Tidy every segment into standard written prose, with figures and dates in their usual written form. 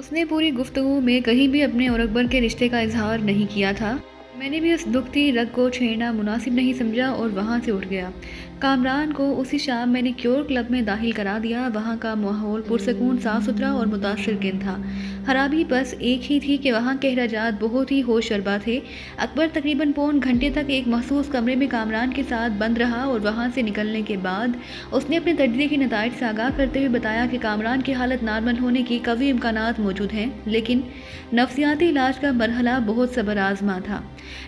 اس نے پوری گفتگو میں کہیں بھی اپنے اور اکبر کے رشتے کا اظہار نہیں کیا تھا۔ میں نے بھی اس دکھتی رگ کو چھیڑنا مناسب نہیں سمجھا اور وہاں سے اٹھ گیا۔ کامران کو اسی شام میں نے کیور کلب میں داخل کرا دیا۔ وہاں کا ماحول پرسکون، صاف ستھرا اور متاثر کن تھا۔ خرابی بس ایک ہی تھی کہ وہاں کے اخراجات بہت ہی ہوش شربا تھے۔ اکبر تقریباً پون گھنٹے تک ایک مخصوص کمرے میں کامران کے ساتھ بند رہا اور وہاں سے نکلنے کے بعد اس نے اپنے تجزیے کے نتائج سے آگاہ کرتے ہوئے بتایا کہ کامران کی حالت نارمل ہونے کی قوی امکانات موجود ہیں، لیکن نفسیاتی علاج کا مرحلہ بہت صبر آزما تھا۔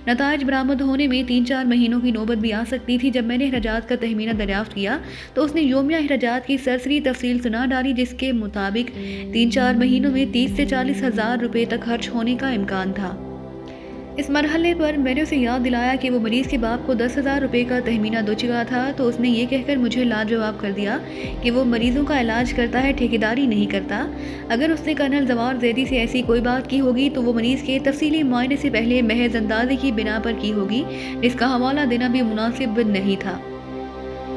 نتائج برآمد ہونے میں 3-4 مہینوں کی نوبت بھی آ سکتی تھی۔ جب میں نے اخراجات کا تخمینہ دریافت کیا تو اس نے یومیہ اخراجات کی سرسری تفصیل سنا ڈالی، جس کے مطابق 3-4 مہینوں میں 30 سے 40 ہزار روپے تک خرچ ہونے کا امکان تھا۔ اس مرحلے پر میں نے اسے یاد دلایا کہ وہ مریض کے باپ کو 10,000 روپے کا تخمینہ دو چکا تھا، تو اس نے یہ کہہ کر مجھے لاجواب کر دیا کہ وہ مریضوں کا علاج کرتا ہے، ٹھیکیداری نہیں کرتا۔ اگر اس نے کرنل زوار زیدی سے ایسی کوئی بات کی ہوگی تو وہ مریض کے تفصیلی معائنے سے پہلے محض اندازے کی بنا پر کی ہوگی، جس کا حوالہ دینا بھی مناسب نہیں تھا۔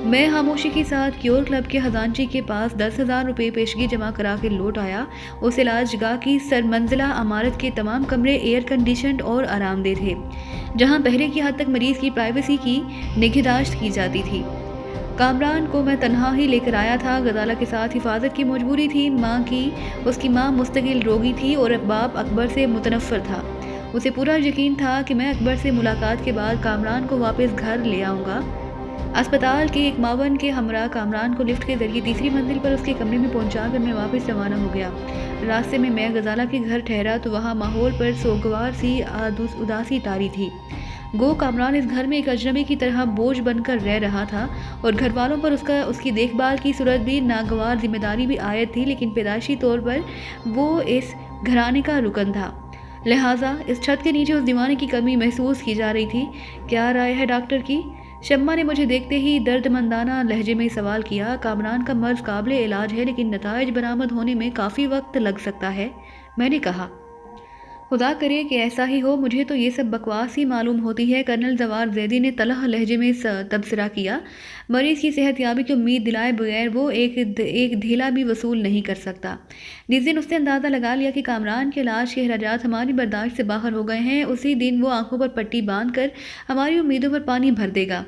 میں خاموشی کے ساتھ کیور کلب کے خزانچی کے پاس 10,000 روپے پیشگی جمع کرا کے لوٹ آیا۔ اس علاج گاہ کی سرمنزلہ عمارت کے تمام کمرے ایئر کنڈیشنڈ اور آرام دہ تھے، جہاں پہلے کی حد تک مریض کی پرائیویسی کی نگہداشت کی جاتی تھی۔ کامران کو میں تنہا ہی لے کر آیا تھا۔ غزالہ کے ساتھ حفاظت کی مجبوری تھی۔ اس کی ماں مستقل روگی تھی اور باپ اکبر سے متنفر تھا۔ اسے پورا یقین تھا کہ میں اکبر سے ملاقات کے بعد کامران کو واپس گھر لے آؤں گا۔ اسپتال کے ایک معاون کے ہمراہ کامران کو لفٹ کے ذریعے تیسری منزل پر اس کے کمرے میں پہنچا کر میں واپس روانہ ہو گیا۔ راستے میں غزالہ کے گھر ٹھہرا تو وہاں ماحول پر سوگوار سی اداسی طاری تھی۔ گو کامران اس گھر میں ایک اجنبی کی طرح بوجھ بن کر رہ رہا تھا اور گھر والوں پر اس کی دیکھ بھال کی صورت بھی ناگوار ذمہ داری بھی عائد تھی، لیکن پیدائشی طور پر وہ اس گھرانے کا رکن تھا، لہٰذا اس چھت کے نیچے اس دیوانے کی کمی محسوس کی جا رہی تھی۔ کیا رائے ہے ڈاکٹر کی؟ شمع نے مجھے دیکھتے ہی درد مندانہ لہجے میں سوال کیا۔ کامران کا مرض قابل علاج ہے، لیکن نتائج برآمد ہونے میں کافی وقت لگ سکتا ہے، میں نے کہا۔ خدا کرے کہ ایسا ہی ہو، مجھے تو یہ سب بکواس ہی معلوم ہوتی ہے، کرنل زوار زیدی نے تلخ لہجے میں تبصرہ کیا۔ مریض کی صحت یابی کی امید دلائے بغیر وہ ایک دھیلا بھی وصول نہیں کر سکتا۔ جس دن اس نے اندازہ لگا لیا کہ کامران کے علاج کے اخراجات ہماری برداشت سے باہر ہو گئے ہیں، اسی دن وہ آنکھوں پر پٹی باندھ کر ہماری امیدوں پر پانی بھر دے گا۔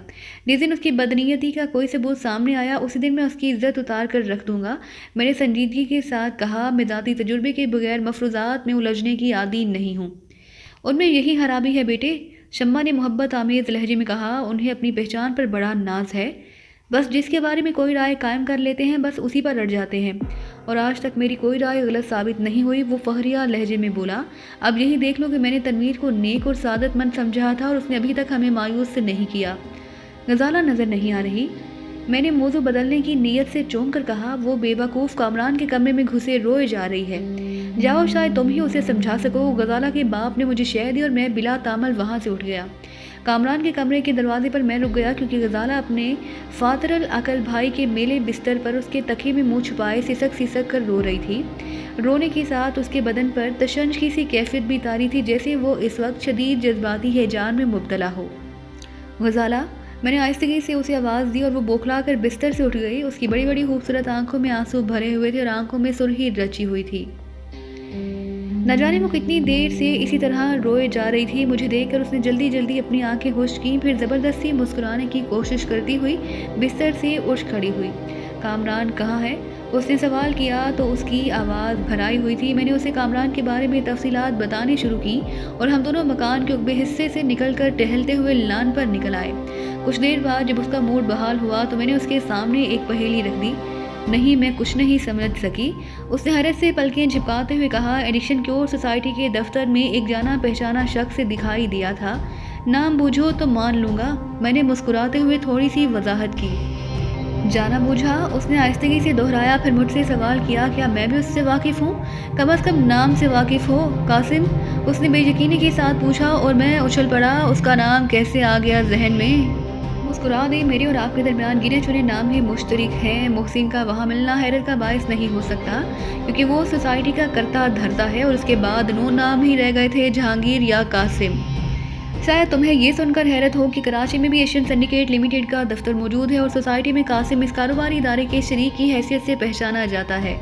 جس دن اس کی بدنیتی کا کوئی ثبوت سامنے آیا، اسی دن میں اس کی عزت اتار کر رکھ دوں گا، میں نے سنجیدگی کے ساتھ کہا۔ میں ذاتی تجربے کے بغیر مفروضات میں الجھنے کی عادی نہیں ہوں۔ ان میں یہی خرابی ہے بیٹے، شمع نے محبت آمیز لہجے میں کہا۔ انہیں اپنی پہچان پر بڑا ناز ہے، بس جس کے بارے میں کوئی رائے قائم کر لیتے ہیں بس اسی پر اڑ جاتے ہیں، اور آج تک میری کوئی رائے غلط ثابت نہیں ہوئی، وہ فخریہ لہجے میں بولا۔ اب یہی دیکھ لو کہ میں نے تنویر کو نیک اور سعادت مند سمجھا تھا اور اس نے ابھی تک ہمیں مایوس نہیں کیا۔ غزالہ نظر نہیں آ رہی؟ میں نے موضوع بدلنے کی نیت سے چونک کر کہا۔ وہ بے وقوف کامران کے کمرے میں گھسے روئے جا رہی ہے، جاؤ شاید تم ہی اسے سمجھا سکو۔ غزالہ کے باپ نے مجھے شہ دی اور میں بلا تامل وہاں سے اٹھ گیا۔ کامران کے کمرے کے دروازے پر میں رک گیا، کیونکہ غزالہ اپنے فاتر العقل بھائی کے میلے بستر پر اس کے تکیے میں منہ چھپائے سسک کر رو رہی تھی۔ رونے کے ساتھ اس کے بدن پر تشنج سی کیفیت بھی طاری تھی، جیسے وہ اس وقت شدید جذباتی ہیجان میں مبتلا ہو۔ غزالہ، میں نے آہستگی سے اسے آواز دی اور وہ بوکھلا کر بستر سے اٹھ گئی۔ اس کی بڑی بڑی خوبصورت آنکھوں میں آنسو بھرے ہوئے تھے اور آنکھوں میں سرخی رچی ہوئی تھی۔ نہ جانے وہ کتنی دیر سے اسی طرح روئے جا رہی تھی۔ مجھے دیکھ کر اس نے جلدی جلدی اپنی آنکھیں خشک کیں، پھر زبردستی مسکرانے کی کوشش کرتی ہوئی بستر سے اٹھ کھڑی ہوئی۔ کامران کہاں ہے؟ اس نے سوال کیا تو اس کی آواز بھرائی ہوئی تھی۔ میں نے اسے کامران کے بارے میں تفصیلات بتانی شروع کی اور ہم دونوں مکان کے عقبے حصے سے نکل کر ٹہلتے ہوئے لان پر نکل آئے۔ کچھ دیر بعد جب اس کا موڈ بحال ہوا تو میں نے اس کے سامنے ایک پہیلی رکھ دی۔ نہیں، میں کچھ نہیں سمجھ سکی، اس نے حیرت سے پلکیں جھپکاتے ہوئے کہا۔ ایڈکشن کیور سوسائٹی کے دفتر میں ایک جانا پہچانا شخص دکھائی دیا تھا، نام بوجھو تو مان لوں گا، میں نے مسکراتے ہوئے تھوڑی سی وضاحت کی۔ جانا بوجھا؟ اس نے آہستگی سے دہرایا، پھر مجھ سے سوال کیا، کیا میں بھی اس سے واقف ہوں؟ کم از کم نام سے واقف ہو؟ قاسم، اس نے بے یقینی کے ساتھ پوچھا اور میں اچھل پڑا۔ اس کا نام کیسے آ گیا ذہن میں؟ مسکرا دے، میرے اور آپ کے درمیان گنے چنے نام ہی مشترک ہیں۔ محسن کا وہاں ملنا حیرت کا باعث نہیں ہو سکتا، کیونکہ وہ سوسائٹی کا کرتا دھرتا ہے اور اس کے بعد 9 نام ہی رہ گئے تھے، جہانگیر یا قاسم۔ شاید تمہیں یہ سن کر حیرت ہو کہ کراچی میں بھی ایشین سنڈیکیٹ لمیٹڈ کا دفتر موجود ہے اور سوسائٹی میں قاسم اس کاروباری ادارے کے شریک کی حیثیت سے پہچانا جاتا ہے۔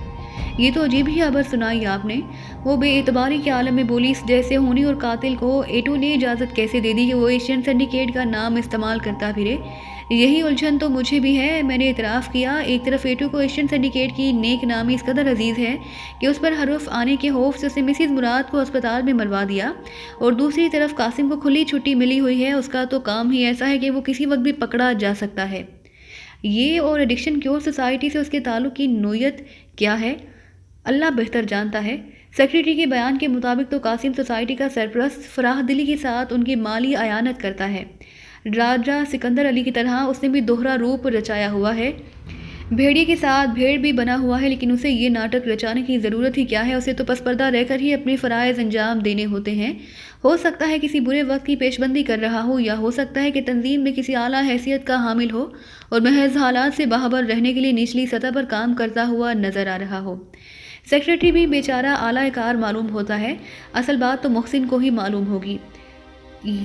یہ تو عجیب ہی خبر سنائی آپ نے۔ وہ بے اعتباری کے عالم میں بولی، اس جیسے ہونی اور قاتل کو ایٹو نے اجازت کیسے دے دی کہ وہ ایشین سنڈیکیٹ کا نام استعمال کرتا پھرے؟ یہی الجھن تو مجھے بھی ہے۔ میں نے اعتراف کیا، ایک طرف ایٹو کو ایشین سنڈیکیٹ کی نیک نامی اس قدر عزیز ہے کہ اس پر حرف آنے کے خوف سے اس نے مسز مراد کو اسپتال میں مروا دیا، اور دوسری طرف قاسم کو کھلی چھٹی ملی ہوئی ہے۔ اس کا تو کام ہی ایسا ہے کہ وہ کسی وقت بھی پکڑا جا سکتا ہے۔ یہ اور ایڈکشن کیور سوسائٹی سے اس کے تعلق کی نوعیت کیا ہے اللہ بہتر جانتا ہے۔ سیکریٹری کے بیان کے مطابق تو قاسم سوسائٹی کا سرپرست فراح دلی کے ساتھ ان کی مالی اعانت کرتا ہے۔ راجہ سکندر علی کی طرح اس نے بھی دوہرا روپ رچایا ہوا ہے۔ بھیڑیے کے ساتھ بھیڑ بھی بنا ہوا ہے، لیکن اسے یہ ناٹک رچانے کی ضرورت ہی کیا ہے؟ اسے تو پس پردہ رہ کر ہی اپنے فرائض انجام دینے ہوتے ہیں۔ ہو سکتا ہے کسی برے وقت کی پیش بندی کر رہا ہو، یا ہو سکتا ہے کہ تنظیم میں کسی اعلیٰ حیثیت کا حامل ہو اور محض حالات سے باخبر رہنے کے لیے نچلی سطح پر کام کرتا ہوا نظر آ رہا ہو۔ سیکریٹری بھی بیچارہ اعلیٰ کار معلوم ہوتا ہے۔ اصل بات تو محسن کو ہی معلوم ہوگی۔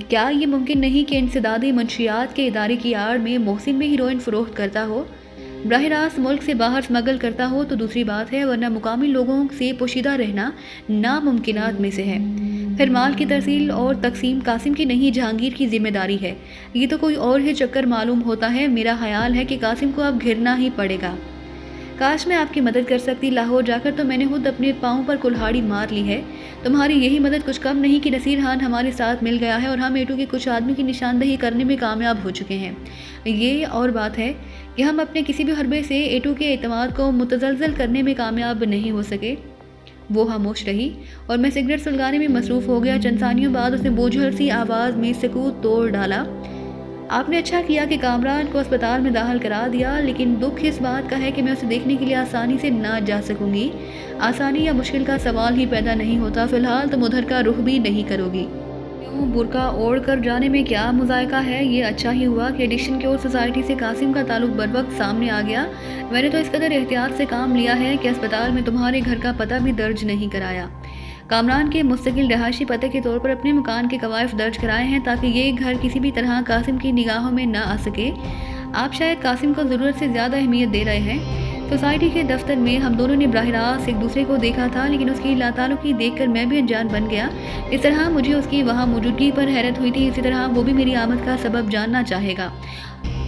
کیا یہ ممکن نہیں کہ انسدادی منشیات کے ادارے کی آڑ میں محسن میں ہیروئن فروخت کرتا ہو؟ براہ راست ملک سے باہر اسمگل کرتا ہو تو دوسری بات ہے، ورنہ مقامی لوگوں سے پوشیدہ رہنا ناممکنات میں سے ہے۔ پھر مال کی ترسیل اور تقسیم قاسم کی نہیں، جہانگیر کی ذمہ داری ہے۔ یہ تو کوئی اور ہی چکر معلوم ہوتا ہے۔ میرا خیال ہے کہ قاسم کو اب گھرنا ہی پڑے گا۔ کاش میں آپ کی مدد کر سکتی۔ لاہور جا کر تو میں نے خود اپنے پاؤں پر کلہاڑی مار لی ہے۔ تمہاری یہی مدد کچھ کم نہیں کہ نصیر خان ہمارے ساتھ مل گیا ہے اور ہم ایٹو کے کچھ آدمی کی نشاندہی کرنے میں کامیاب ہو چکے ہیں۔ یہ اور بات ہے کہ ہم اپنے کسی بھی حربے سے ایٹو کے اعتماد کو متزلزل کرنے میں کامیاب نہیں ہو سکے۔ وہ خاموش رہی اور میں سگریٹ سلگانے میں مصروف ہو گیا۔ چند ثانیوں بعد اس نے بوجھل سی آواز میں سکوت توڑ ڈالا۔ آپ نے اچھا کیا کہ کامران کو اسپتال میں داخل کرا دیا، لیکن دکھ اس بات کا ہے کہ میں اسے دیکھنے کے لیے آسانی سے نہ جا سکوں گی۔ آسانی یا مشکل کا سوال ہی پیدا نہیں ہوتا۔ فی الحال تم ادھر کا رخ بھی نہیں کرو گی۔ کیوں؟ برقع اوڑھ کر جانے میں کیا مذائقہ ہے؟ یہ اچھا ہی ہوا کہ ایڈکشن کیور سوسائٹی سے قاسم کا تعلق بروقت سامنے آ گیا۔ میں نے تو اس قدر احتیاط سے کام لیا ہے کہ اسپتال میں تمہارے گھر کا پتہ بھی درج نہیں کرایا۔ کامران کے مستقل رہائشی پتے کے طور پر اپنے مکان کے قوائف درج کرائے ہیں تاکہ یہ گھر کسی بھی طرح قاسم کی نگاہوں میں نہ آ سکے۔ آپ شاید قاسم کو ضرورت سے زیادہ اہمیت دے رہے ہیں۔ سوسائٹی کے دفتر میں ہم دونوں نے براہ راست ایک دوسرے کو دیکھا تھا، لیکن اس کی لاتعلقی دیکھ کر میں بھی انجان بن گیا۔ اس طرح مجھے اس کی وہاں موجودگی پر حیرت ہوئی تھی، اسی طرح وہ بھی میری آمد کا سبب جاننا چاہے گا۔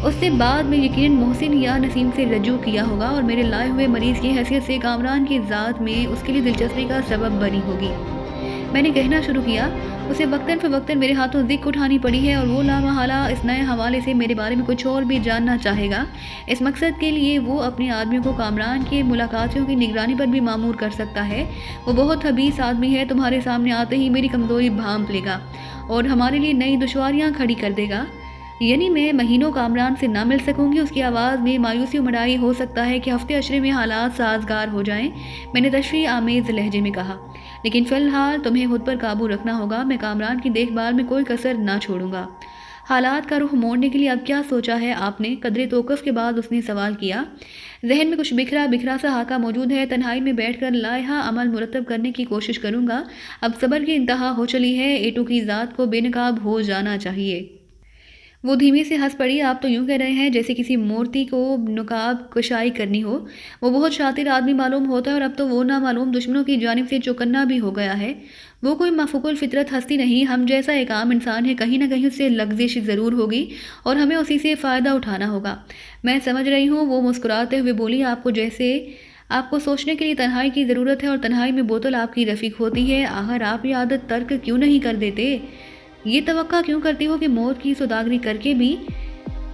اس نے بعد میں یقیناً محسن یا نسیم سے رجوع کیا ہوگا اور میرے لائے ہوئے مریض کی حیثیت سے کامران کی ذات میں اس کے لیے دلچسپی کا سبب بنی ہوگی۔ میں نے کہنا شروع کیا، اسے وقتاً فوقتاً میرے ہاتھوں ذکر اٹھانی پڑی ہے اور وہ لامحالہ اس نئے حوالے سے میرے بارے میں کچھ اور بھی جاننا چاہے گا۔ اس مقصد کے لیے وہ اپنے آدمیوں کو کامران کے ملاقاتوں کی نگرانی پر بھی مامور کر سکتا ہے۔ وہ بہت حبیث آدمی ہے، تمہارے سامنے آتے ہی میری کمزوری بھانپ لے گا اور ہمارے لیے نئی دشواریاں کھڑی کر دے گا۔ یعنی میں مہینوں کامران سے نہ مل سکوں گی؟ اس کی آواز میں مایوسی امڑائی۔ ہو سکتا ہے کہ ہفتے عشرے میں حالات سازگار ہو جائیں، میں نے تشریح آمیز لہجے میں کہا، لیکن فی الحال تمہیں خود پر قابو رکھنا ہوگا۔ میں کامران کی دیکھ بھال میں کوئی کسر نہ چھوڑوں گا۔ حالات کا رخ موڑنے کے لیے اب کیا سوچا ہے آپ نے؟ قدرے توقف کے بعد اس نے سوال کیا۔ ذہن میں کچھ بکھرا سا خاکہ موجود ہے۔ تنہائی میں بیٹھ کر لائحہ عمل مرتب کرنے کی کوشش کروں گا۔ اب صبر کی انتہا ہو چلی ہے۔ ایٹو کی ذات کو بے نقاب ہو جانا چاہیے۔ وہ دھیمے سے ہنس پڑی۔ آپ تو یوں کہہ رہے ہیں جیسے کسی مورتی کو نقاب کشائی کرنی ہو۔ وہ بہت شاطر آدمی معلوم ہوتا ہے اور اب تو وہ نامعلوم دشمنوں کی جانب سے چوکنا بھی ہو گیا ہے۔ وہ کوئی مفوق الفطرت ہستی نہیں، ہم جیسا ایک عام انسان ہے۔ کہیں نہ کہیں اس سے لغزش ضرور ہوگی اور ہمیں اسی سے فائدہ اٹھانا ہوگا۔ میں سمجھ رہی ہوں، وہ مسکراتے ہوئے بولی، آپ کو سوچنے کے لیے تنہائی کی ضرورت ہے اور تنہائی میں بوتل آپ کی رفیق ہوتی ہے۔ آخر آپ یہ عادت ترک کیوں نہیں کر دیتے؟ یہ توقع کیوں کرتی ہو کہ موت کی سوداگری کر کے بھی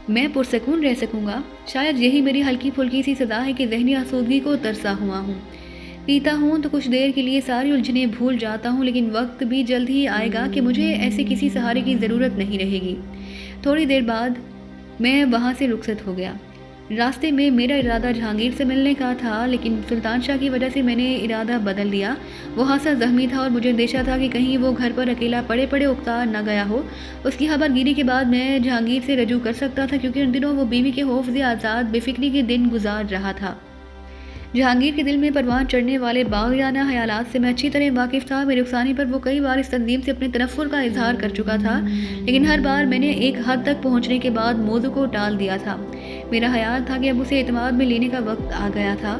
میں پرسکون رہ سکوں گا؟ شاید یہی میری ہلکی پھلکی سی سزا ہے کہ ذہنی آسودگی کو ترسا ہوا ہوں۔ پیتا ہوں تو کچھ دیر کے لیے ساری الجھنیں بھول جاتا ہوں، لیکن وقت بھی جلد ہی آئے گا کہ مجھے ایسے کسی سہارے کی ضرورت نہیں رہے گی۔ تھوڑی دیر بعد میں وہاں سے رخصت ہو گیا۔ راستے میں میرا ارادہ جہانگیر سے ملنے کا تھا، لیکن سلطان شاہ کی وجہ سے میں نے ارادہ بدل دیا۔ وہ خاصا زخمی تھا اور مجھے اندیشہ تھا کہ کہیں وہ گھر پر اکیلا پڑے اکتا نہ گیا ہو۔ اس کی خبر گیری کے بعد میں جہانگیر سے رجوع کر سکتا تھا، کیونکہ ان دنوں وہ بیوی کے خوف سے آزاد بے فکری کے دن گزار رہا تھا۔ جہانگیر کے دل میں پروان چڑھنے والے باغیانہ خیالات سے میں اچھی طرح واقف تھا۔ میرے اکسانے پر وہ کئی بار اس تنظیم سے اپنے تنفر کا اظہار کر چکا تھا، لیکن ہر بار میں نے ایک حد تک پہنچنے کے بعد موضوع کو ٹال دیا تھا۔ میرا خیال تھا کہ اب اسے اعتماد میں لینے کا وقت آ گیا تھا۔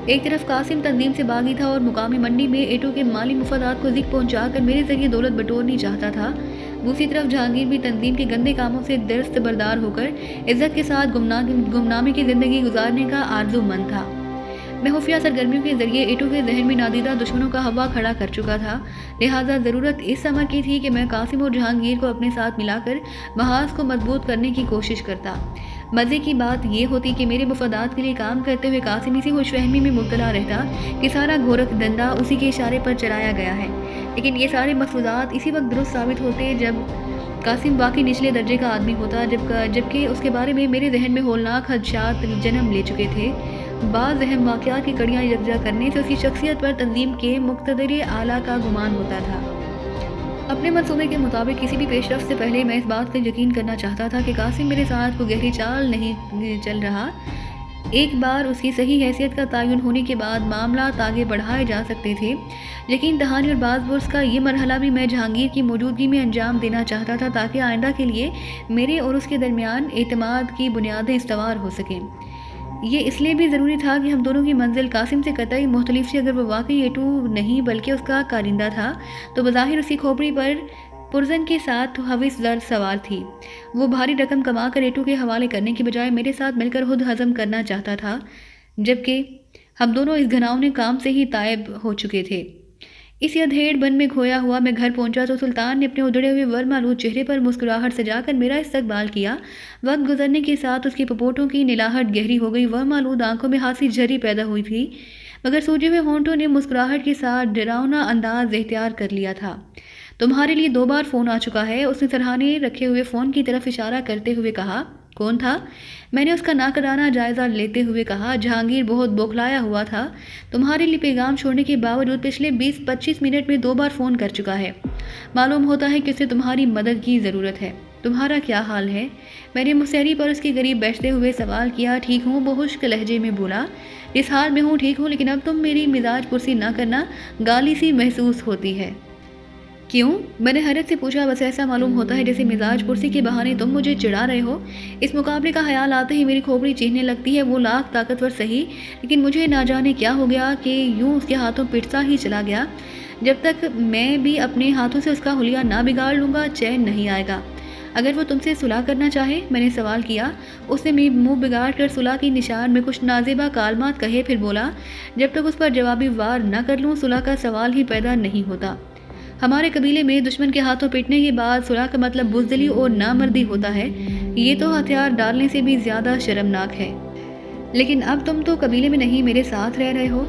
ایک طرف قاسم تنظیم سے باغی تھا اور مقامی منڈی میں ایٹو کے مالی مفادات کو ذکر پہنچا کر میرے ذریعے دولت بٹورنی چاہتا تھا۔ دوسری طرف جہانگیر بھی تنظیم کے گندے کاموں سے دست بردار ہو کر عزت کے ساتھ گمنامی کی زندگی گزارنے کا آرزو مند تھا۔ میں خفیہ سرگرمیوں کے ذریعے ایٹو کے ذہن میں نادیدہ دشمنوں کا ہوا کھڑا کر چکا تھا، لہٰذا ضرورت اس امر کی تھی کہ میں قاسم اور جہانگیر کو اپنے ساتھ ملا کر محاذ کو مضبوط کرنے کی کوشش کرتا۔ مزے کی بات یہ ہوتی کہ میرے مفادات کے لیے کام کرتے ہوئے قاسم اسی خوش فہمی میں مبتلا رہتا کہ سارا گورکھ دھندا اسی کے اشارے پر چلایا گیا ہے، لیکن یہ سارے مفروضات اسی وقت درست ثابت ہوتے جب قاسم واقعی نچلے درجے کا آدمی ہوتا، جبکہ اس کے بارے میں میرے ذہن میں ہولناک خدشات جنم لے چکے تھے۔ بعض اہم واقعات کی کڑیاں یکجا کرنے سے اس کی شخصیت پر تنظیم کے مقتدر اعلیٰ کا گمان ہوتا تھا۔ اپنے منصوبے کے مطابق کسی بھی پیش رفت سے پہلے میں اس بات پر یقین کرنا چاہتا تھا کہ قاسم میرے ساتھ کوئی گہری چال نہیں چل رہا۔ ایک بار اس کی صحیح حیثیت کا تعین ہونے کے بعد معاملات آگے بڑھائے جا سکتے تھے۔ یقین دہانی اور باز پرس کا یہ مرحلہ بھی میں جہانگیر کی موجودگی میں انجام دینا چاہتا تھا تاکہ آئندہ کے لیے میرے اور اس کے درمیان اعتماد کی بنیادیں استوار ہو سکیں۔ یہ اس لیے بھی ضروری تھا کہ ہم دونوں کی منزل قاسم سے قطعی مختلف تھی۔ اگر وہ واقعی ایٹو نہیں بلکہ اس کا کارندہ تھا تو بظاہر اس کی کھوپڑی پر پرزن کے ساتھ حوث زر سوار تھی۔ وہ بھاری رقم کما کر ایٹو کے حوالے کرنے کی بجائے میرے ساتھ مل کر خود ہضم کرنا چاہتا تھا، جبکہ ہم دونوں اس گھناؤنے کام سے ہی تائب ہو چکے تھے۔ اس ادھیڑ بن میں کھویا ہوا میں گھر پہنچا تو سلطان نے اپنے ادھڑے ہوئے ورمالود چہرے پر مسکراہٹ سجا کر میرا استقبال کیا۔ وقت گزرنے کے ساتھ اس کی پپوٹوں کی نلاہٹ گہری ہو گئی، ورمالود آنکھوں میں ہاسی جھری پیدا ہوئی تھی، مگر سوجے ہوئے ہونٹوں نے مسکراہٹ کے ساتھ ڈراؤنا انداز اختیار کر لیا تھا۔ تمہارے لیے 2 بار فون آ چکا ہے، اس نے سرہانے رکھے ہوئے فون کی طرف اشارہ کرتے ہوئے کہا۔ کون تھا؟ میں نے اس کا ناقدانہ جائزہ لیتے ہوئے کہا۔ جہانگیر بہت بوکھلایا ہوا تھا، تمہارے لیے پیغام چھوڑنے کے باوجود پچھلے 20-25 منٹ میں 2 بار فون کر چکا ہے۔ معلوم ہوتا ہے کہ اسے تمہاری مدد کی ضرورت ہے۔ تمہارا کیا حال ہے؟ میں نے مسہری پر اس کے قریب بیٹھتے ہوئے سوال کیا۔ ٹھیک ہوں، وہ خشک لہجے میں بولا۔ اس حال میں ہوں، ٹھیک ہوں، لیکن اب تم میری مزاج پرسی نہ کرنا، گالی سی محسوس ہوتی ہے۔ کیوں؟ میں نے حیرت سے پوچھا۔ بس ایسا معلوم ہوتا ہے جیسے مزاج پرسی کے بہانے تم مجھے چڑھا رہے ہو۔ اس مقابلے کا خیال آتے ہی میری کھوپڑی چیخنے لگتی ہے۔ وہ لاکھ طاقتور صحیح، لیکن مجھے نہ جانے کیا ہو گیا کہ یوں اس کے ہاتھوں پٹتا ہی چلا گیا۔ جب تک میں بھی اپنے ہاتھوں سے اس کا حلیہ نہ بگاڑ لوں گا چین نہیں آئے گا۔ اگر وہ تم سے صلح کرنا چاہے؟ میں نے سوال کیا۔ اس نے منہ بگاڑ کر صلح کی نشان میں کچھ نازیبا کالمات کہے، پھر بولا، جب تک اس پر جوابی وار نہ کر لوں صلح کا سوال ہی پیدا نہیں ہوتا۔ ہمارے قبیلے میں دشمن کے ہاتھوں پیٹنے کے بعد صلح کا مطلب بزدلی اور نامردی ہوتا ہے۔ یہ تو ہتھیار ڈالنے سے بھی زیادہ شرمناک ہے۔ لیکن اب تم تو قبیلے میں نہیں، میرے ساتھ رہ رہے ہو۔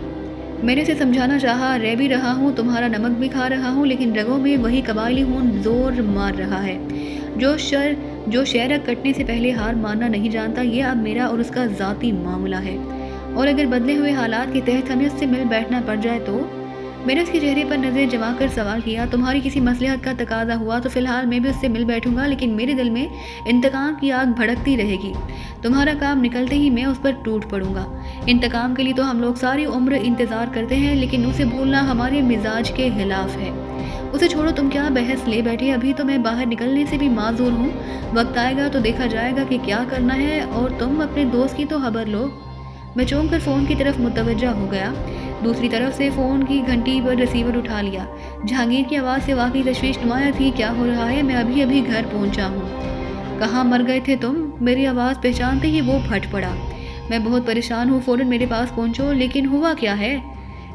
میں نے اسے سمجھانا چاہا، رہ بھی رہا ہوں، تمہارا نمک بھی کھا رہا ہوں، لیکن رگوں میں وہی قبائلی خون زور مار رہا ہے۔ جو شہرک کٹنے سے پہلے ہار ماننا نہیں جانتا، یہ اب میرا اور اس کا ذاتی معاملہ ہے، اور اگر بدلے ہوئے حالات کے تحت ہمیں اس سے مل بیٹھنا پڑ جائے تو؟ میں نے اس کے چہرے پر نظر جما کر سوال کیا۔ تمہاری کسی مصلحت کا تقاضا ہوا تو فی الحال میں بھی اس سے مل بیٹھوں گا، لیکن میرے دل میں انتقام کی آگ بھڑکتی رہے گی۔ تمہارا کام نکلتے ہی میں اس پر ٹوٹ پڑوں گا۔ انتقام کے لیے تو ہم لوگ ساری عمر انتظار کرتے ہیں، لیکن اسے بھولنا ہمارے مزاج کے خلاف ہے۔ اسے چھوڑو، تم کیا بحث لے بیٹھے؟ ابھی تو میں باہر نکلنے سے بھی معذور ہوں، وقت آئے گا تو دیکھا جائے گا کہ کیا کرنا ہے، اور تم اپنے دوست کی تو خبر لو۔ میں چونک کر فون کی طرف متوجہ ہو گیا۔ دوسری طرف سے فون کی گھنٹی پر ریسیور اٹھا لیا۔ جہانگیر کی آواز سے واقعی تشویش نمایاں تھی۔ کیا ہو رہا ہے؟ میں ابھی گھر پہنچا ہوں۔ کہاں مر گئے تھے تم؟ میری آواز پہچانتے ہی وہ پھٹ پڑا۔ میں بہت پریشان ہوں، فوراً میرے پاس پہنچو۔ لیکن ہوا کیا ہے؟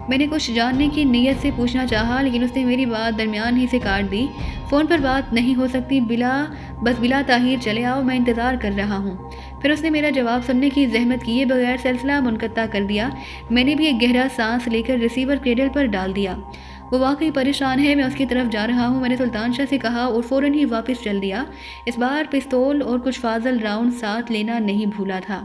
میں نے کچھ جاننے کی نیت سے پوچھنا چاہا، لیکن اس نے میری بات درمیان ہی سے کاٹ دی۔ فون پر بات نہیں ہو سکتی، بلا تاخیر چلے آؤ، میں انتظار کر رہا ہوں۔ پھر اس نے میرا جواب سننے کی زحمت کیے بغیر سلسلہ منقطع کر دیا۔ میں نے بھی ایک گہرا سانس لے کر ریسیور کریڈل پر ڈال دیا۔ وہ واقعی پریشان ہے، میں اس کی طرف جا رہا ہوں، میں نے سلطان شاہ سے کہا اور فوراً ہی واپس چل دیا۔ اس بار پستول اور کچھ فاضل راؤنڈ ساتھ لینا نہیں بھولا تھا۔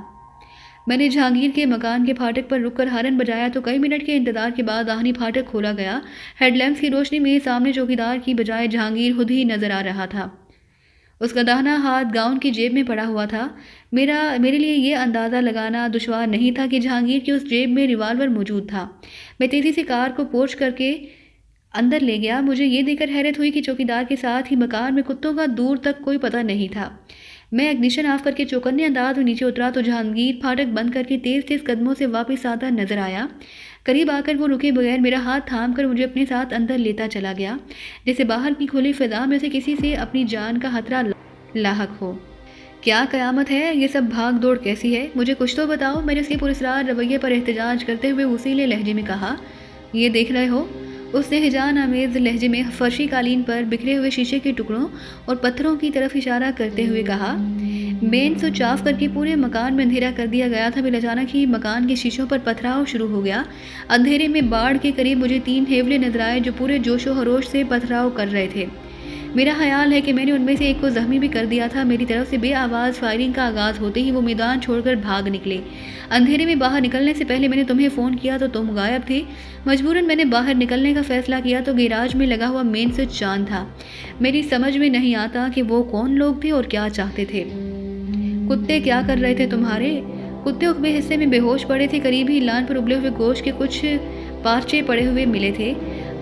میں نے جہانگیر کے مکان کے پھاٹک پر رک کر ہارن بجایا تو کئی منٹ کے انتظار کے بعد آہنی پھاٹک کھولا گیا۔ ہیڈ لیمپس کی روشنی میں سامنے چوکیدار کی بجائے جہانگیر خود ہی نظر آ رہا تھا۔ اس کا داہنا ہاتھ گاؤن کی جیب میں پڑا ہوا تھا۔ میرے لیے یہ اندازہ لگانا دشوار نہیں تھا کہ جہانگیر کی اس جیب میں ریوالور موجود تھا۔ میں تیزی سے کار کو پورچ کر کے اندر لے گیا۔ مجھے یہ دیکھ کر حیرت ہوئی کہ چوکیدار کے ساتھ ہی مکان میں کتوں کا دور تک کوئی پتہ نہیں تھا۔ میں اگنیشن آف کر کے چوکنے انداز میں نیچے اترا تو جہانگیر پھاٹک بند کر کے تیز تیز قدموں سے واپس آتا نظر آیا۔ قریب آ کر وہ رکے بغیر میرا ہاتھ تھام کر مجھے اپنے ساتھ اندر لیتا چلا گیا، جیسے باہر کی کھلی فضا میں سے کسی سے اپنی جان کا خطرہ لاحق ہو۔ کیا قیامت ہے، یہ سب بھاگ دوڑ کیسی ہے؟ مجھے کچھ تو بتاؤ، میں نے اس کے پراسرار رویے پر احتجاج کرتے ہوئے اصیلے لہجے میں کہا۔ یہ دیکھ رہے ہو؟ اس نے ہجان آمیز لہجے میں فرشی قالین پر بکھرے ہوئے شیشے کے ٹکڑوں اور پتھروں کی طرف اشارہ کرتے ہوئے کہا۔ مین سوئچ آف کر کے پورے مکان میں اندھیرا کر دیا گیا تھا، پھر اچانک ہی مکان کے شیشوں پر پتھراؤ شروع ہو گیا۔ اندھیرے میں باڑ کے قریب مجھے 3 ہیولے نظر آئے جو پورے جوش و خروش سے پتھراؤ کر رہے تھے۔ میرا خیال ہے کہ میں نے ان میں سے ایک کو زخمی بھی کر دیا تھا۔ میری طرف سے بے آواز فائرنگ کا آغاز ہوتے ہی وہ میدان چھوڑ کر بھاگ نکلے۔ اندھیرے میں باہر نکلنے سے پہلے میں نے تمہیں فون کیا تو تم غائب تھے۔ مجبوراً میں نے باہر نکلنے کا فیصلہ کیا تو گیراج میں لگا ہوا مین سوئچ چاند تھا۔ میری سمجھ میں نہیں آتا کہ وہ کون لوگ تھے اور کیا چاہتے تھے۔ کتے کیا کر رہے تھے تمہارے؟ کتے عقبے حصے میں بے ہوش پڑے تھے، قریب ہی لان پر ابلے ہوئے گوشت کے کچھ پارچے پڑے ہوئے ملے تھے،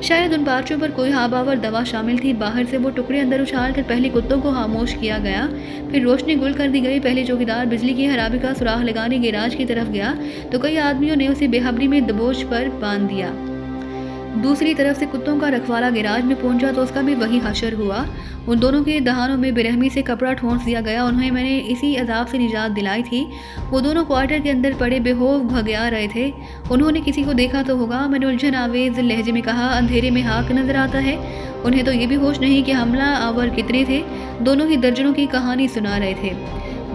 شاید ان پارچوں پر کوئی ہاباور دوا شامل تھی۔ باہر سے وہ ٹکڑے اندر اچھال کر پہلے کتوں کو خاموش کیا گیا، پھر روشنی گل کر دی گئی۔ پہلے چوکیدار بجلی کی خرابی کا سراغ لگانے گیراج کی طرف گیا تو کئی آدمیوں نے اسے بے خبری میں دبوچ پر باندھ دیا۔ دوسری طرف سے کتوں کا رکھوالا گیراج میں پہنچا تو اس کا بھی وہی حشر ہوا۔ ان دونوں کے دہانوں میں برہمی سے کپڑا ٹھونس دیا گیا۔ انہیں میں نے اسی عذاب سے نجات دلائی تھی۔ وہ دونوں کوارٹر کے اندر پڑے بے خوف بھگیا رہے تھے۔ انہوں نے کسی کو دیکھا تو ہوگا، میں نے الجھن آویز لہجے میں کہا۔ اندھیرے میں خاک نظر آتا ہے۔ انہیں تو یہ بھی ہوش نہیں کہ حملہ آور کتنے تھے۔ دونوں ہی درجنوں کی کہانی سنا رہے تھے۔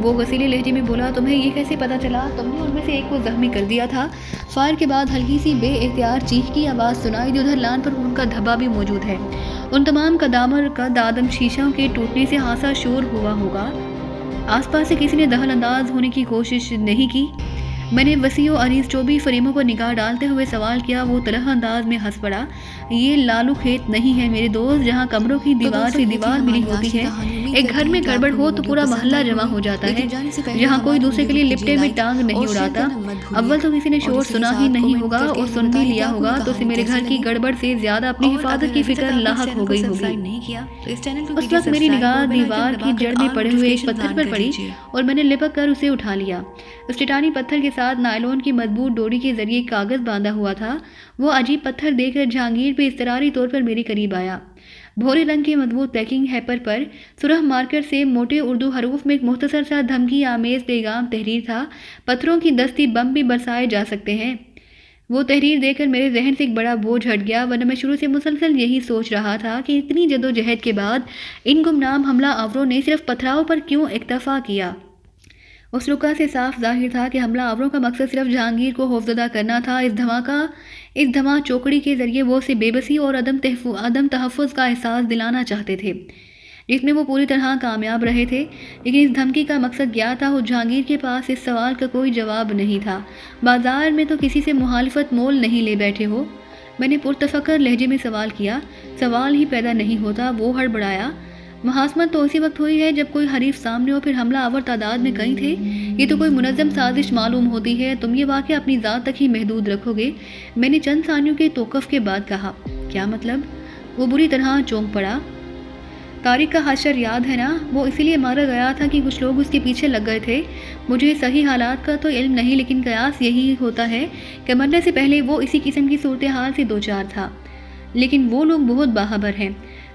وہ غصیلے لہجے میں بولا، تمہیں یہ کیسے پتا چلا؟ تم نے ان میں سے ایک کو زخمی کر دیا تھا۔ فائر کے بعد ہلکی سی بے اختیار چیخ کی آواز سنائی دی۔ ادھر لان پر ان کا دھبا بھی موجود ہے۔ ان تمام قدامر کا دادم شیشوں کے ٹوٹنے سے خاصا شور ہوا ہوگا۔ آس پاس سے کسی نے دخل انداز ہونے کی کوشش نہیں کی؟ میں نے وسیع و عریض چوبی فریموں پر نگاہ ڈالتے ہوئے سوال کیا۔ وہ تلخ انداز میں ہنس پڑا۔ یہ لالو کھیت نہیں ہے میرے دوست جہاں کمروں کی دیوار سے دیوار ملی ہوتی ہے۔ ایک گھر میں گڑبڑ ہو تو پورا محلہ جمع ہو جاتا ہے، جہاں کوئی دوسرے کے لیے لپٹے میں ٹانگ نہیں اڑاتا۔ اول تو کسی نے شور سنا ہی نہیں ہوگا، اور سن بھی لیا ہوگا تو اسے میرے گھر کی گڑبڑ سے زیادہ اپنی حفاظت کی فکر لاحق ہو گئی ہوگی۔ اس وقت میری نگاہ دیوار کی جڑ میں پڑے ہوئے ایک پتھر پر پڑی اور میں نے لپک کر اسے اٹھا لیا۔ اس چٹانی پتھر کے ساتھ نائلون کی مضبوط ڈوری کے ذریعے کاغذ باندھا ہوا تھا۔ وہ عجیب پتھر دیکھ کر جہانگیر بھی اضطراری طور پر میرے قریب آیا۔ بھورے رنگ کے مضبوط پیکنگ ہیپر پر سرخ مارکر سے موٹے اردو حروف میں ایک مختصر سا دھمکی آمیز پیغام تحریر تھا۔ پتھروں کی دستی بم بھی برسائے جا سکتے ہیں۔ وہ تحریر دیکھ کر میرے ذہن سے ایک بڑا بوجھ ہٹ گیا، ورنہ میں شروع سے مسلسل یہی سوچ رہا تھا کہ اتنی جدوجہد کے بعد ان گمنام حملہ آوروں نے صرف پتھراؤ پر کیوں اکتفا کیا۔ اس رکا سے صاف ظاہر تھا کہ حملہ آوروں کا مقصد صرف جہانگیر کو خوفزدہ کرنا تھا۔ اس دھما چوکڑی کے ذریعے وہ اسے بے بسی اور عدم تحفظ کا احساس دلانا چاہتے تھے، جس میں وہ پوری طرح کامیاب رہے تھے۔ لیکن اس دھمکی کا مقصد کیا تھا؟ اور جہانگیر کے پاس اس سوال کا کوئی جواب نہیں تھا۔ بازار میں تو کسی سے مخالفت مول نہیں لے بیٹھے ہو؟ میں نے پرتفکر لہجے میں سوال کیا۔ سوال ہی پیدا نہیں ہوتا، وہ ہڑبڑایا۔ محاسمت تو اسی وقت ہوئی ہے جب کوئی حریف سامنے ہو، پھر حملہ آور تعداد میں کئی تھے۔ یہ تو کوئی منظم سازش معلوم ہوتی ہے۔ تم یہ واقعہ اپنی ذات تک ہی محدود رکھو گے؟ میں نے چند ثانیوں کے توقف کے بعد کہا۔ کیا مطلب؟ وہ بری طرح چونک پڑا۔ طارق کا حشر یاد ہے نا؟ وہ اسی لیے مارا گیا تھا کہ کچھ لوگ اس کے پیچھے لگ گئے تھے۔ مجھے صحیح حالات کا تو علم نہیں، لیکن قیاس یہی ہوتا ہے کہ مرنے سے پہلے وہ اسی قسم کی صورتحال سے دوچار تھا۔ لیکن وہ لوگ بہت باخبر ہیں،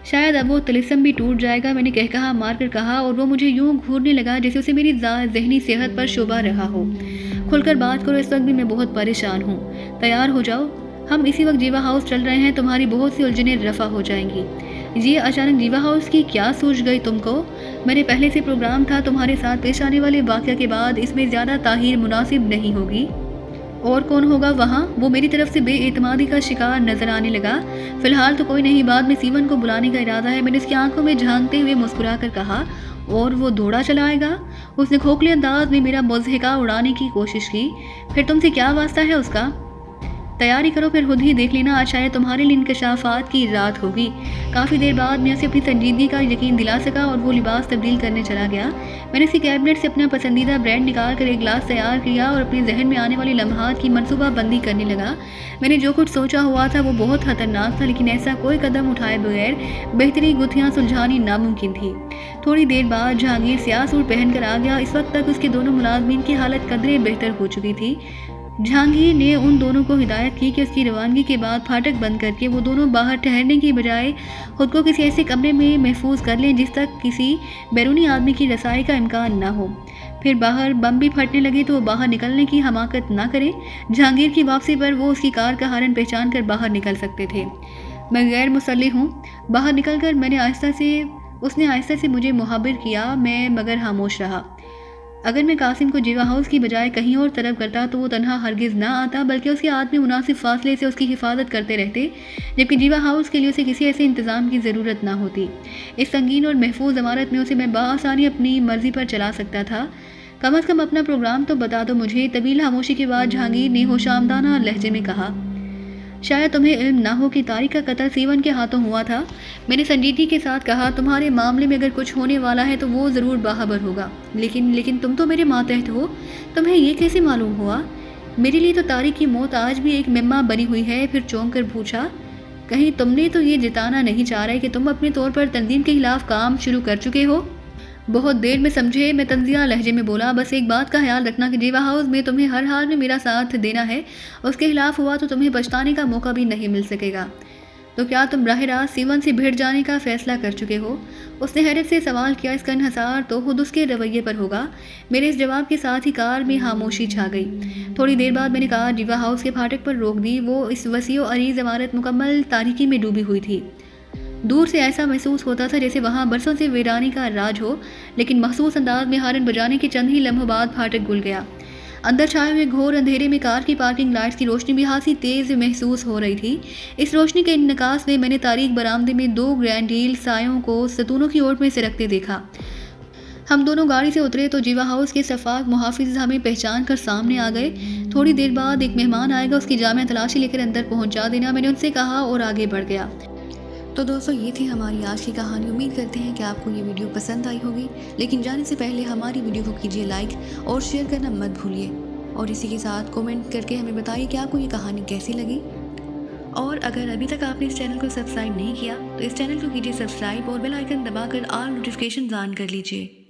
شاید اب وہ طلسم بھی ٹوٹ جائے گا۔ میں نے کہا مار کر کہا، اور وہ مجھے یوں گھورنے لگا جیسے اسے میری ذہنی صحت پر شبہ رہا ہو۔ کھل کر بات کرو، اس وقت بھی میں بہت پریشان ہوں۔ تیار ہو جاؤ، ہم اسی وقت جیوا ہاؤس چل رہے ہیں، تمہاری بہت سی الجھنیں رفع ہو جائیں گی۔ یہ اچانک جیوا ہاؤس کی کیا سوچ گئی تم کو؟ میں نے پہلے سے پروگرام تھا، تمہارے ساتھ پیش آنے والے واقعہ کے بعد اس میں زیادہ تاخیر مناسب نہیں ہوگی۔ اور کون ہوگا وہاں؟ وہ میری طرف سے بے اعتمادی کا شکار نظر آنے لگا۔ فی الحال تو کوئی نہیں، بعد میں سیون کو بلانے کا ارادہ ہے۔ میں نے اس کی آنکھوں میں جھانکتے ہوئے مسکرا کر کہا۔ اور وہ دوڑا چلا آئے گا؟ اس نے کھوکھلے انداز میں میرا مضحکہ اڑانے کی کوشش کی۔ پھر تم سے کیا واسطہ ہے اس کا؟ تیاری کرو پھر خود ہی دیکھ لینا، آج شاید تمہارے لیے انکشافات کی رات ہوگی۔ کافی دیر بعد میں اسے اپنی سنجیدگی کا یقین دلا سکا اور وہ لباس تبدیل کرنے چلا گیا۔ میں نے اس کی کیبنٹ سے اپنا پسندیدہ برانڈ نکال کر ایک گلاس تیار کیا اور اپنے ذہن میں آنے والے لمحات کی منصوبہ بندی کرنے لگا۔ میں نے جو کچھ سوچا ہوا تھا وہ بہت خطرناک تھا، لیکن ایسا کوئی قدم اٹھائے بغیر بہتری گتھیاں سلجھانی ناممکن تھی۔ تھوڑی دیر بعد جہانگیر سیاہ سوٹ پہن کر آ گیا۔ اس وقت تک اس کے دونوں ملازمین کی حالت قدرے بہتر ہو چکی تھی۔ جہانگیر نے ان دونوں کو ہدایت کی کہ اس کی روانگی کے بعد پھاٹک بند کر کے وہ دونوں باہر ٹھہرنے کی بجائے خود کو کسی ایسے کمرے میں محفوظ کر لیں جس تک کسی بیرونی آدمی کی رسائی کا امکان نہ ہو۔ پھر باہر بم بھی پھٹنے لگے تو وہ باہر نکلنے کی حماقت نہ کرے۔ جہانگیر کی واپسی پر وہ اس کی کار کا ہارن پہچان کر باہر نکل سکتے تھے۔ میں غیر مسلح ہوں۔ باہر نکل کر اس نے آہستہ سے مجھے محابر کیا، میں مگر خاموش رہا۔ اگر میں قاسم کو جیوا ہاؤس کی بجائے کہیں اور طلب کرتا تو وہ تنہا ہرگز نہ آتا، بلکہ اس کے آدمی مناسب فاصلے سے اس کی حفاظت کرتے رہتے، جبکہ جیوا ہاؤس کے لیے اسے کسی ایسے انتظام کی ضرورت نہ ہوتی۔ اس سنگین اور محفوظ عمارت میں اسے میں بآسانی اپنی مرضی پر چلا سکتا تھا۔ کم از کم اپنا پروگرام تو بتا دو مجھے۔ طویل خاموشی کے بعد جہانگیر نے ہوشامدانہ لہجے میں کہا، شاید تمہیں علم نہ ہو کہ طارق کا قتل سیون کے ہاتھوں ہوا تھا۔ میں نے سنجیدگی کے ساتھ کہا، تمہارے معاملے میں اگر کچھ ہونے والا ہے تو وہ ضرور باخبر ہوگا، لیکن تم تو میرے ماتحت ہو، تمہیں یہ کیسے معلوم ہوا؟ میرے لیے تو طارق کی موت آج بھی ایک معمہ بنی ہوئی ہے۔ پھر چونک کر پوچھا، کہیں تم نے تو یہ جتانا نہیں چاہ رہے کہ تم اپنے طور پر تنظیم کے خلاف کام شروع کر چکے ہو؟ بہت دیر میں سمجھے، میں طنزیہ لہجے میں بولا، بس ایک بات کا خیال رکھنا کہ جیوا ہاؤس میں تمہیں ہر حال میں میرا ساتھ دینا ہے۔ اس کے خلاف ہوا تو تمہیں پچھتانے کا موقع بھی نہیں مل سکے گا۔ تو کیا تم براہ راست سیون سے بھیڑ جانے کا فیصلہ کر چکے ہو؟ اس نے حیرت سے سوال کیا۔ اس کا انحصار تو خود اس کے رویے پر ہوگا۔ میرے اس جواب کے ساتھ ہی کار میں خاموشی چھا گئی۔ تھوڑی دیر بعد میں نے کار جیوا ہاؤس کے پھاٹک پر روک دی۔ وہ اس وسیع و عریض عمارت مکمل تاریکی میں ڈوبی ہوئی تھی۔ دور سے ایسا محسوس ہوتا تھا جیسے وہاں برسوں سے ویرانی کا راج ہو، لیکن مخصوص انداز میں ہارن بجانے کے چند ہی لمحوں بعد پھاٹک گل گیا۔ اندر چھائے ہوئے گھور اندھیرے میں کار کی پارکنگ لائٹس کی روشنی بھی خاصی تیز محسوس ہو رہی تھی۔ اس روشنی کے انعکاس میں نے طارق برآمدے میں دو گرینڈ ڈیل سایوں کو ستونوں کی اوٹ میں سرکتے دیکھا۔ ہم دونوں گاڑی سے اترے تو جیوا ہاؤس کے شفاف محافظ ہمیں پہچان کر سامنے آ گئے۔ تھوڑی دیر بعد ایک مہمان آئے گا، اس کی جامع تلاشی لے کر اندر پہنچا دینا، میں نے ان سے کہا اور آگے بڑھ گیا۔ تو دوستو، یہ تھی ہماری آج کی کہانی۔ امید کرتے ہیں کہ آپ کو یہ ویڈیو پسند آئی ہوگی، لیکن جانے سے پہلے ہماری ویڈیو کو کیجیے لائک اور شیئر کرنا مت بھولیے، اور اسی کے ساتھ کومنٹ کر کے ہمیں بتائیے کہ آپ کو یہ کہانی کیسی لگی۔ اور اگر ابھی تک آپ نے اس چینل کو سبسکرائب نہیں کیا تو اس چینل کو کیجیے سبسکرائب اور بیل آئیکن دبا کر آل نوٹیفیکیشن آن کر لیجیے۔